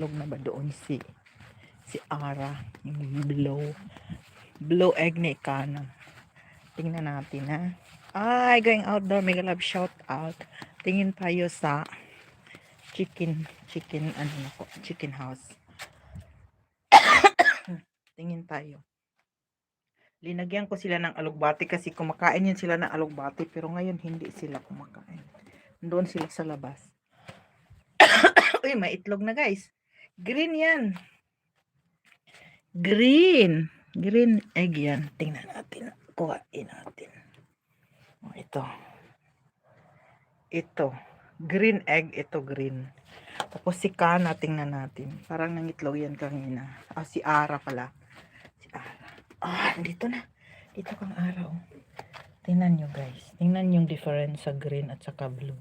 Log na ba doon si Ara, yung blue egg ni Ikana. Tingnan natin ha. Ay, going outdoor, mega love shout out. Tingin tayo sa chicken house. Tingin tayo. Linagyan ko sila ng alugbati kasi kumakain yun sila ng alugbati pero ngayon hindi sila kumakain. Doon sila sa labas. Uy, may itlog na guys. Green yan. Green. Green egg yan. Tingnan natin. Kuhain natin. Oh, ito. Ito. Green egg. Ito green. Tapos si Kana, tingnan natin. Parang nangitlog yan kanina. Ah, si Ara pala. Si Ara. Ah, dito na. Dito kang araw. Tingnan nyo guys. Tingnan yung difference sa green at saka blue.